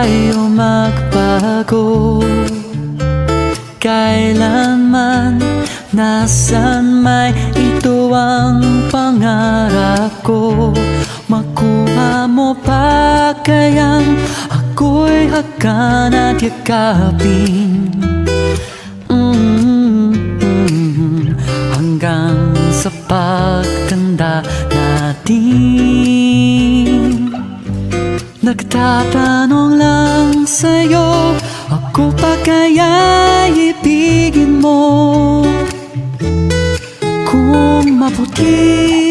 tayo magbago. Kailanman, nasan may ito ang pangarap ko. Makuha mo pa kayang ako'y hakan at yakapin, hanggang sa pagtanda natin. Nagtatanong lang sa'yo, ako pa kaya ibigin mo? Kung maputi